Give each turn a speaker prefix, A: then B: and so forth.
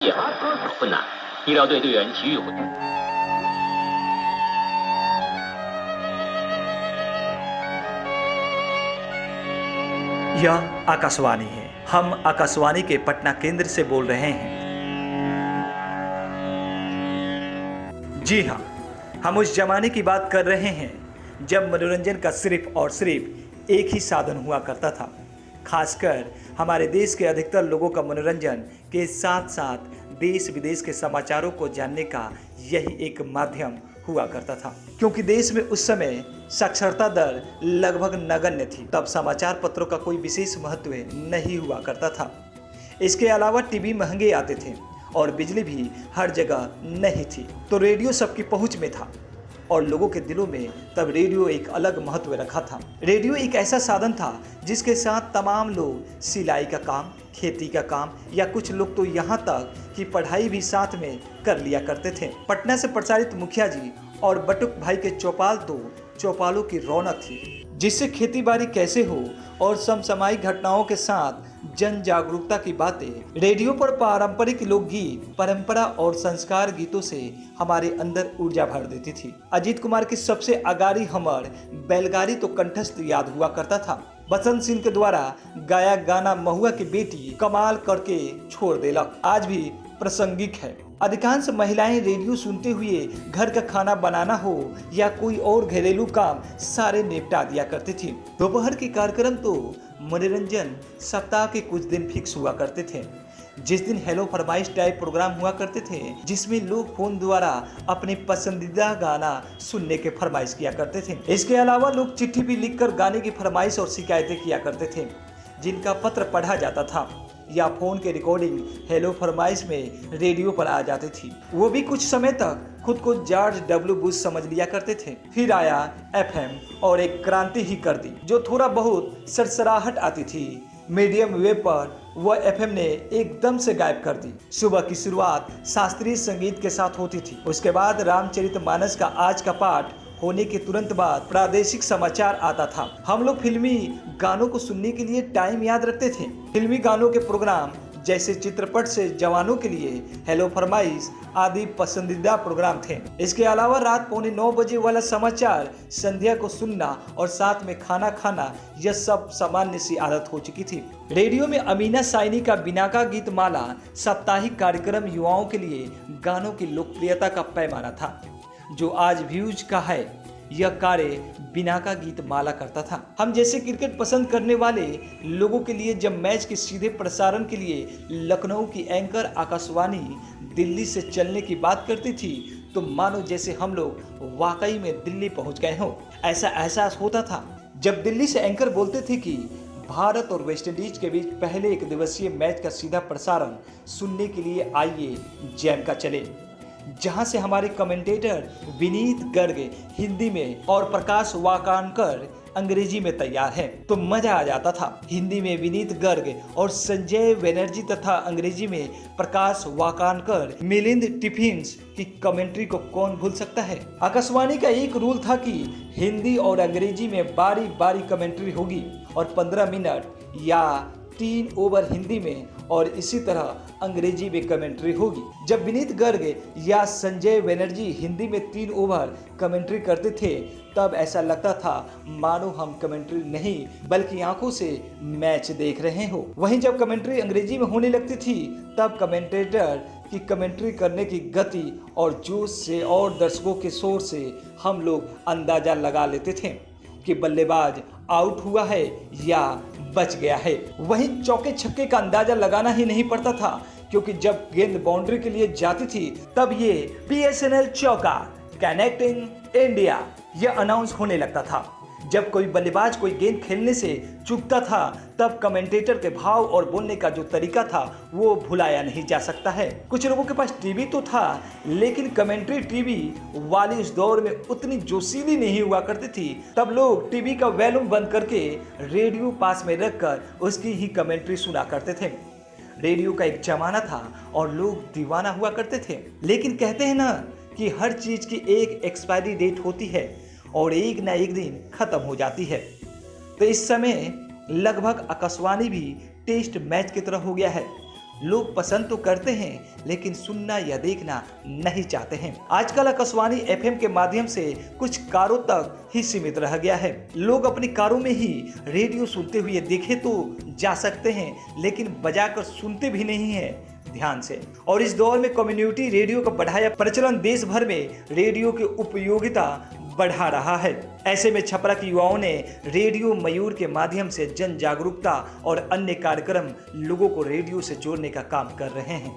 A: 困难，医疗队队员急于回。
B: यह आकाशवाणी है। हम आकाशवाणी के पटना केंद्र से बोल रहे हैं। जी हाँ, हम उस जमाने की बात कर रहे हैं जब मनोरंजन का सिर्फ और सिर्फ एक ही साधन हुआ करता था। खासकर हमारे देश के अधिकतर लोगों का मनोरंजन के साथ साथ देश विदेश के समाचारों को जानने का यही एक माध्यम हुआ करता था, क्योंकि देश में उस समय साक्षरता दर लगभग नगण्य थी। तब समाचार पत्रों का कोई विशेष महत्व नहीं हुआ करता था। इसके अलावा टीवी महंगे आते थे और बिजली भी हर जगह नहीं थी, तो रेडियो सबकी पहुंच में था और लोगों के दिलों में तब रेडियो एक अलग महत्व रखा था। रेडियो एक ऐसा साधन था जिसके साथ तमाम लोग सिलाई का काम, खेती का काम या कुछ लोग तो यहाँ तक कि पढ़ाई भी साथ में कर लिया करते थे। पटना से प्रसारित मुखिया जी और बटुक भाई के चौपाल तो चौपालों की रौनक थी, जिससे खेती बाड़ी कैसे हो और समसामयिक घटनाओं के साथ जन जागरूकता की बातें। रेडियो पर पारंपरिक लोकगीत, परंपरा और संस्कार गीतों से हमारे अंदर ऊर्जा भर देती थी। अजीत कुमार की सबसे अगाड़ी हमर बैलगाड़ी तो कंठस्थ याद हुआ करता था। बसंत सिंह के द्वारा गाया गाना महुआ की बेटी कमाल करके छोड़ देलक आज भी प्रासंगिक है। अधिकांश महिलाएं रेडियो सुनते हुए घर का खाना बनाना हो या कोई और घरेलू काम सारे निपटा दिया करती थी। दोपहर के कार्यक्रम तो मनोरंजन सप्ताह के कुछ दिन फिक्स हुआ करते थे, जिस दिन हेलो फरमाइश टाइप प्रोग्राम हुआ करते थे, जिसमें लोग फोन द्वारा अपने पसंदीदा गाना सुनने के फरमाइश किया करते थे। इसके अलावा लोग चिट्ठी भी लिखकर गाने की फरमाइश और शिकायतें किया करते थे, जिनका पत्र पढ़ा जाता था या फोन के रिकॉर्डिंग हेलो फरमाइश में रेडियो पर आ जाती थी। वो भी कुछ समय तक खुद को जॉर्ज डब्ल्यू बुश समझ लिया करते थे। फिर आया एफएम और एक क्रांति ही कर दी, जो थोड़ा बहुत सरसराहट आती थी मीडियम वेव पर, वह एफएम ने एकदम से गायब कर दी। सुबह की शुरुआत शास्त्रीय संगीत के साथ होती थी। उसके बाद रामचरितमानस का आज का पाठ होने के तुरंत बाद प्रादेशिक समाचार आता था। हम लोग फिल्मी गानों को सुनने के लिए टाइम याद रखते थे। फिल्मी गानों के प्रोग्राम जैसे चित्रपट से जवानों के लिए हेलो फरमाइश आदि पसंदीदा प्रोग्राम थे। इसके अलावा रात 8:45 बजे वाला समाचार, संध्या को सुनना और साथ में खाना खाना, यह सब सामान्य सी आदत हो चुकी थी। रेडियो में अमीना साइनी का बिनाका गीत माला साप्ताहिक कार्यक्रम युवाओं के लिए गानों की लोकप्रियता का पैमाना था, जो आज व्यूज का है। यह कार्य बिनाका गीत माला करता था। हम जैसे क्रिकेट पसंद करने वाले लोगों के लिए जब मैच के सीधे प्रसारण के लिए लखनऊ की एंकर आकाशवाणी दिल्ली से चलने की बात करती थी, तो मानो जैसे हम लोग वाकई में दिल्ली पहुंच गए हों। ऐसा एहसास होता था जब दिल्ली से एंकर बोलते थे कि भारत और वेस्टइंडीज के बीच पहले एक दिवसीय मैच का सीधा प्रसारण सुनने के लिए आइए जैम का चले, जहां से हमारे कमेंटेटर विनीत गर्ग हिंदी में और प्रकाश वाकानकर अंग्रेजी में तैयार हैं, तो मजा आ जाता था। हिंदी में विनीत गर्ग और संजय बनर्जी तथा अंग्रेजी में प्रकाश वाकानकर, मिलिंद टिफिन्स की कमेंट्री को कौन भूल सकता है। आकाशवाणी का एक रूल था कि हिंदी और अंग्रेजी में बारी बारी कमेंट्री होगी और 15 मिनट या 3 ओवर हिंदी में और इसी तरह अंग्रेजी में कमेंट्री होगी। जब विनीत गर्ग या संजय बनर्जी हिंदी में 3 ओवर कमेंट्री करते थे, तब ऐसा लगता था मानो हम कमेंट्री नहीं बल्कि आंखों से मैच देख रहे हो। वहीं जब कमेंट्री अंग्रेजी में होने लगती थी, तब कमेंटेटर की कमेंट्री करने की गति और जोश से और दर्शकों के शोर से हम लोग अंदाजा लगा लेते थे कि बल्लेबाज आउट हुआ है या बच गया है। वहीं चौके छक्के का अंदाजा लगाना ही नहीं पड़ता था, क्योंकि जब गेंद बाउंड्री के लिए जाती थी, तब ये बीएसएनएल चौका कनेक्टिंग इंडिया यह अनाउंस होने लगता था। जब कोई बल्लेबाज कोई गेंद खेलने से चूकता था, तब कमेंटेटर के भाव और बोलने का जो तरीका था वो भुलाया नहीं जा सकता है। कुछ लोगों के पास टीवी तो था, लेकिन कमेंट्री टीवी वाली उस दौर में उतनी जोशीली नहीं हुआ करती थी। तब लोग टीवी का वॉल्यूम बंद करके रेडियो पास में रखकर उसकी ही कमेंट्री सुना करते थे। रेडियो का एक जमाना था और लोग दीवाना हुआ करते थे। लेकिन कहते हैं ना कि हर चीज की एक एक्सपायरी डेट होती है और एक ना एक दिन खत्म हो जाती है। तो इस समय लगभग आकाशवाणी भी टेस्ट मैच की तरह हो गया है। लोग पसंद तो करते हैं लेकिन सुनना या देखना नहीं चाहते हैं। आजकल आकाशवाणी एफएम के माध्यम से कुछ कारों तक ही सीमित रह गया है। लोग अपनी कारों में ही रेडियो सुनते हुए देखे तो जा सकते हैं लेकिन बजाकर सुनते भी नहीं है ध्यान से। और इस दौर में कम्युनिटी रेडियो का बढ़ाया प्रचलन देश भर में रेडियो की उपयोगिता बढ़ा रहा है। ऐसे में छपरा के युवाओं ने रेडियो मयूर के माध्यम से जन जागरूकता और अन्य कार्यक्रम लोगों को रेडियो से जोड़ने का काम कर रहे हैं।